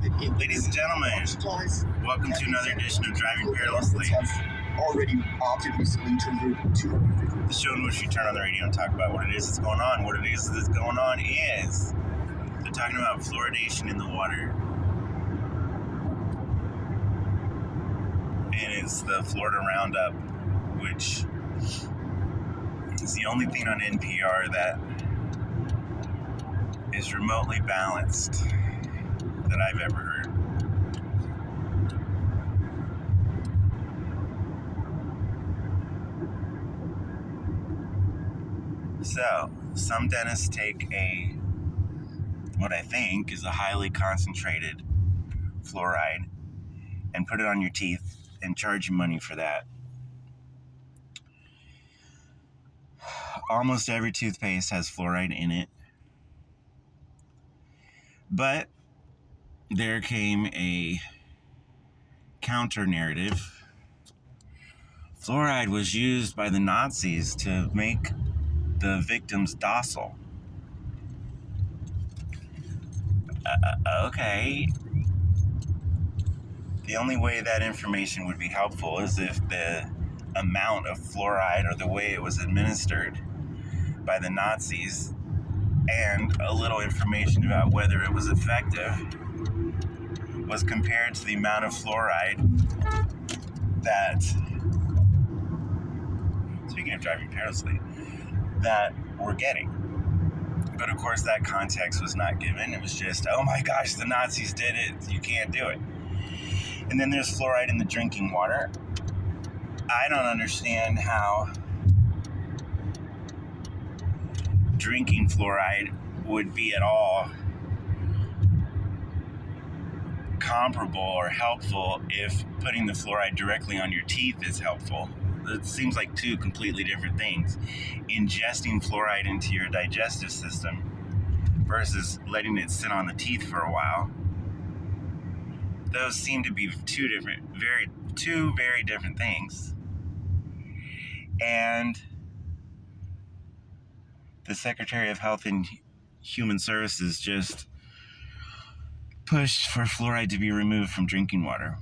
Ladies and gentlemen, welcome to another edition of Driving Perilously. Already opted recently to move to The show in which we turn on the radio and talk about what it is that's going on. What it is that's going on is they're talking about fluoridation in the water. And it's the Florida Roundup, which is the only thing on NPR that is remotely balanced that I've ever heard. So, some dentists take what I think is a highly concentrated fluoride and put it on your teeth and charge you money for that. Almost every toothpaste has fluoride in it. But there came a counter narrative. Fluoride was used by the Nazis to make the victims docile. Okay. The only way that information would be helpful is if the amount of fluoride or the way it was administered by the Nazis and a little information about whether it was effective was compared to the amount of fluoride that, speaking of driving perilously, that we're getting. But of course that context was not given. It was just, oh my gosh, the Nazis did it, you can't do it. And then there's fluoride in the drinking water. I don't understand how drinking fluoride would be at all comparable or helpful if putting the fluoride directly on your teeth is helpful. It seems like two completely different things. Ingesting fluoride into your digestive system versus letting it sit on the teeth for a while. Those seem to be two very different things. And the Secretary of Health and Human Services just pushed for fluoride to be removed from drinking water.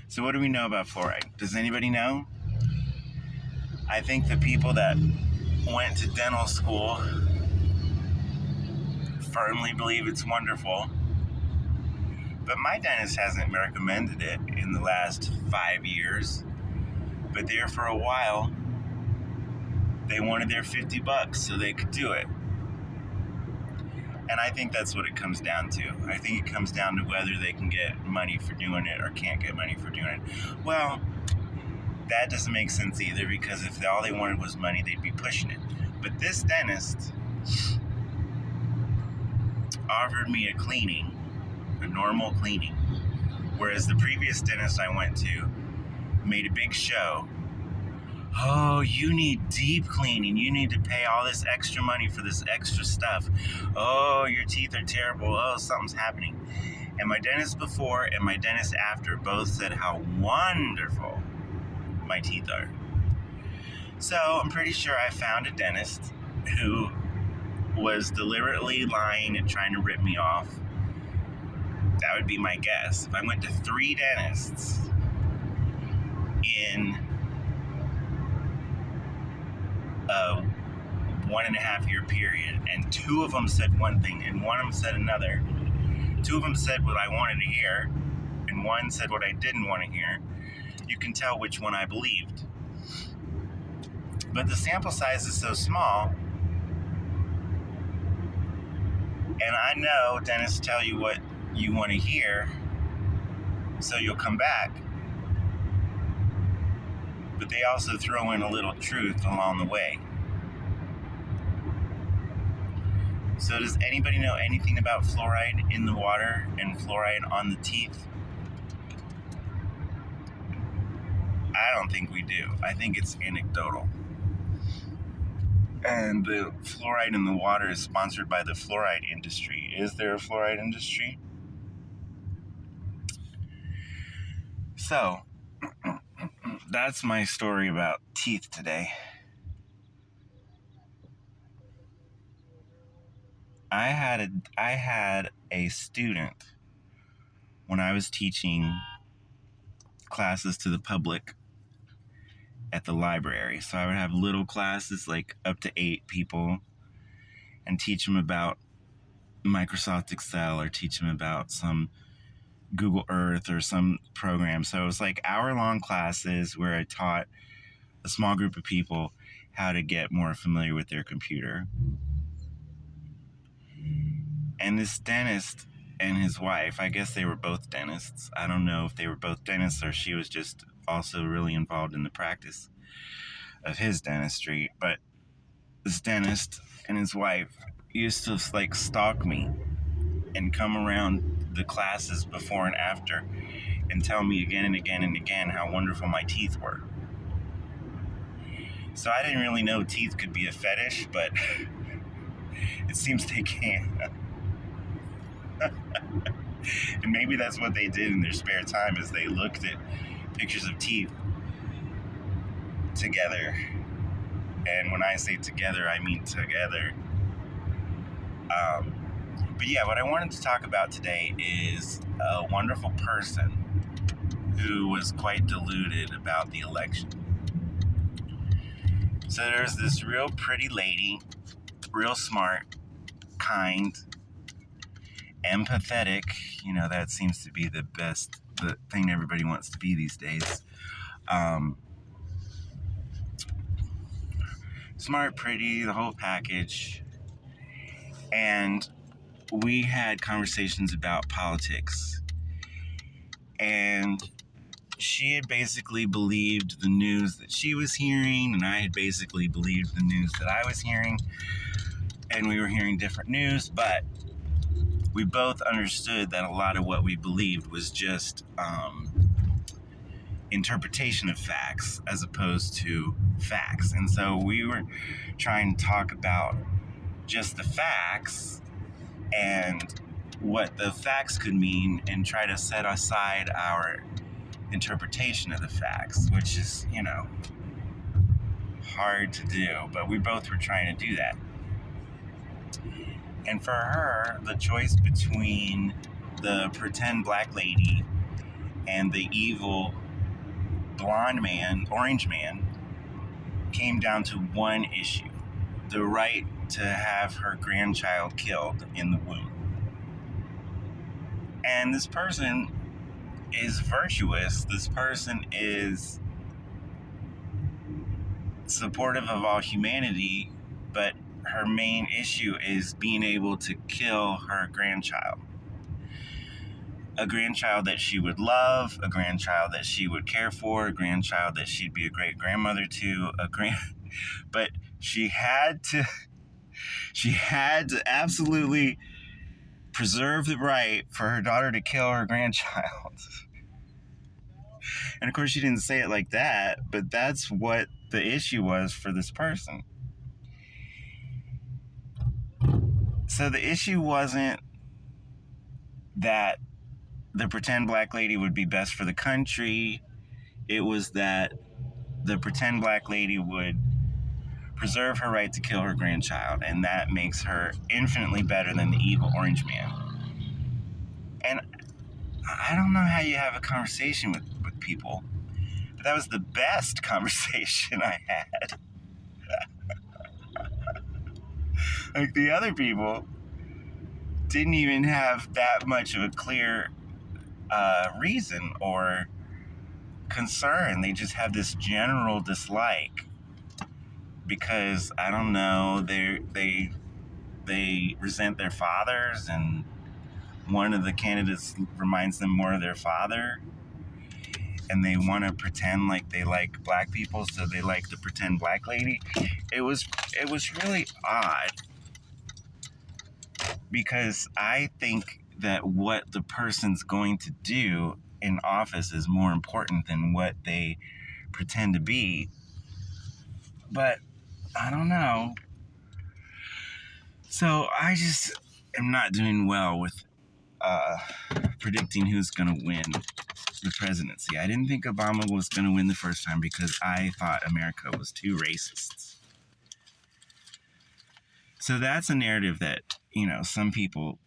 So what do we know about fluoride? Does anybody know? I think the people that went to dental school firmly believe it's wonderful. But my dentist hasn't recommended it in the last 5 years. But there for a while, they wanted their $50 so they could do it. And I think that's what it comes down to. I think it comes down to whether they can get money for doing it or can't get money for doing it. Well, that doesn't make sense either, because if all they wanted was money, they'd be pushing it. But this dentist offered me a normal cleaning, whereas the previous dentist I went to made a big show. Oh, you need deep cleaning. You need to pay all this extra money for this extra stuff. Oh, your teeth are terrible. Oh, something's happening. And my dentist before and my dentist after both said how wonderful my teeth are. So I'm pretty sure I found a dentist who was deliberately lying and trying to rip me off. That would be my guess. If I went to 3 dentists in a 1.5 year period, and 2 of them said one thing and one of them said another. 2 of them said what I wanted to hear, and one said what I didn't want to hear. You can tell which one I believed. But the sample size is so small, and I know dentists tell you what you want to hear, so you'll come back. But they also throw in a little truth along the way. So does anybody know anything about fluoride in the water and fluoride on the teeth? I don't think we do. I think it's anecdotal. And the fluoride in the water is sponsored by the fluoride industry. Is there a fluoride industry? So, that's my story about teeth today. I had a student when I was teaching classes to the public at the library. So I would have little classes, like up to 8 people, and teach them about Microsoft Excel or teach them about some Google Earth or some program. So it was like hour-long classes where I taught a small group of people how to get more familiar with their computer. And this dentist and his wife, I guess they were both dentists. I don't know if they were both dentists or she was just also really involved in the practice of his dentistry. But this dentist and his wife used to like stalk me and come around the classes before and after and tell me again and again and again how wonderful my teeth were. So I didn't really know teeth could be a fetish, but it seems they can. And maybe that's what they did in their spare time, is they looked at pictures of teeth together. And when I say together, I mean together. But yeah, what I wanted to talk about today is a wonderful person who was quite deluded about the election. So there's this real pretty lady, real smart, kind, empathetic. You know, that seems to be the thing everybody wants to be these days. Smart, pretty, the whole package. And we had conversations about politics. And she had basically believed the news that she was hearing, and I had basically believed the news that I was hearing. And we were hearing different news, but we both understood that a lot of what we believed was just interpretation of facts as opposed to facts. And so we were trying to talk about just the facts and what the facts could mean and try to set aside our interpretation of the facts, which is, you know, hard to do, but we both were trying to do that. And for her, the choice between the pretend black lady and the evil blonde man, orange man, came down to one issue: the right to have her grandchild killed in the womb. And this person is virtuous. This person is supportive of all humanity, but her main issue is being able to kill her grandchild. A grandchild that she would love, a grandchild that she would care for, a grandchild that she'd be a great grandmother to, but she had to absolutely preserve the right for her daughter to kill her grandchild. And of course, she didn't say it like that, but that's what the issue was for this person. So the issue wasn't that the pretend black lady would be best for the country. It was that the pretend black lady would preserve her right to kill her grandchild, and that makes her infinitely better than the evil orange man. And I don't know how you have a conversation with people, but that was the best conversation I had. Like, the other people didn't even have that much of a clear reason or concern. They just have this general dislike because, I don't know, they resent their fathers, and one of the candidates reminds them more of their father, and they want to pretend like they like black people, so they like the pretend black lady. It was really odd, because I think that what the person's going to do in office is more important than what they pretend to be. But I don't know. So I just am not doing well with predicting who's going to win the presidency. I didn't think Obama was going to win the first time because I thought America was too racist. So that's a narrative that some people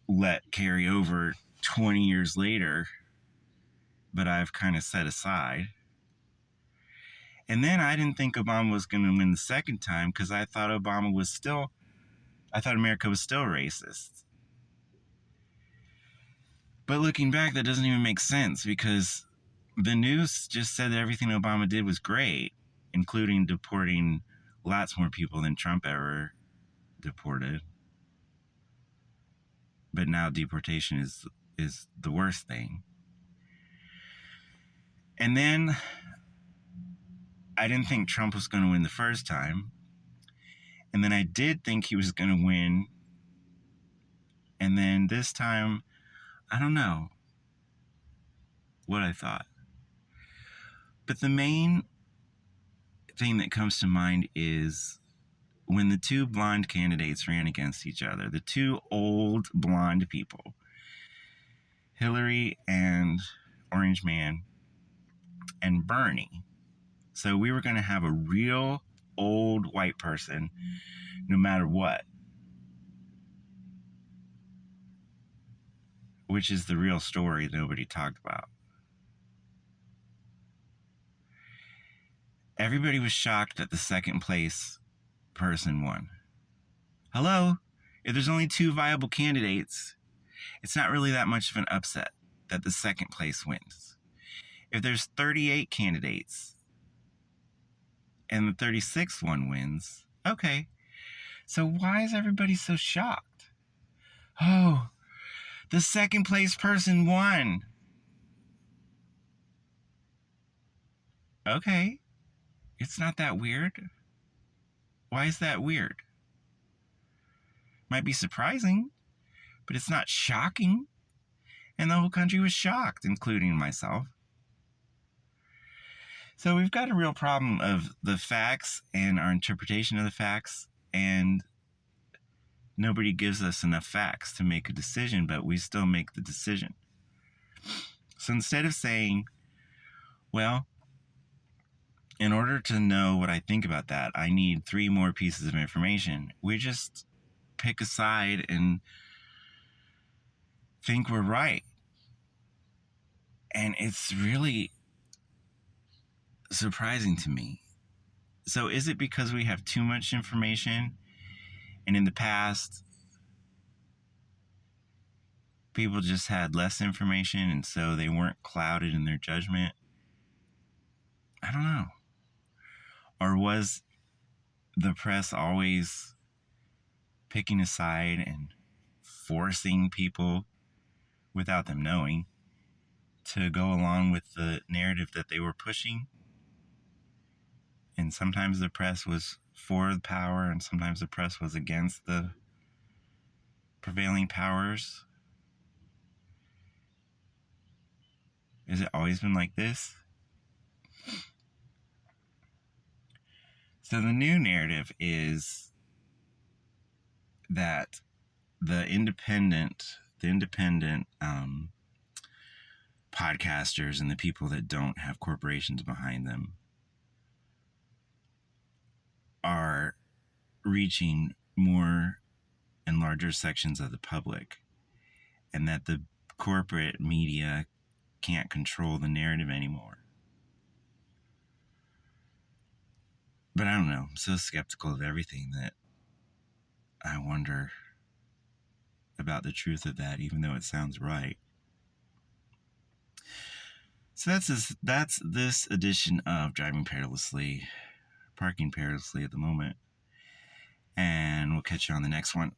let carry over 20 years later, but I've kind of set aside. And then I didn't think Obama was going to win the second time because I thought America was still racist. But looking back, that doesn't even make sense because the news just said that everything Obama did was great, including deporting lots more people than Trump ever deported. But now deportation is the worst thing. And then I didn't think Trump was going to win the first time. And then I did think he was going to win. And then this time, I don't know what I thought. But the main thing that comes to mind is when the two blonde candidates ran against each other, the two old blonde people, Hillary and Orange Man and Bernie. So we were going to have a real old white person no matter what, which is the real story nobody talked about. Everybody was shocked that the second place person won. Hello? If there's only two viable candidates, it's not really that much of an upset that the second place wins. If there's 38 candidates and the 36th one wins, okay. So why is everybody so shocked? Oh, the second place person won. Okay. It's not that weird. Why is that weird? Might be surprising, but it's not shocking. And the whole country was shocked, including myself. So we've got a real problem of the facts and our interpretation of the facts, and nobody gives us enough facts to make a decision, but we still make the decision. So instead of saying, well, in order to know what I think about that, I need 3 more pieces of information, we just pick a side and think we're right. And it's really surprising to me. So is it because we have too much information, and in the past people just had less information and so they weren't clouded in their judgment? I don't know. Or was the press always picking a side and forcing people without them knowing to go along with the narrative that they were pushing? And sometimes the press was for the power and sometimes the press was against the prevailing powers. Has it always been like this? So the new narrative is that the independent podcasters and the people that don't have corporations behind them are reaching more and larger sections of the public, and that the corporate media can't control the narrative anymore. But I don't know. I'm so skeptical of everything that I wonder about the truth of that, even though it sounds right. So that's this edition of Driving Perilously, parking perilously at the moment. And we'll catch you on the next one.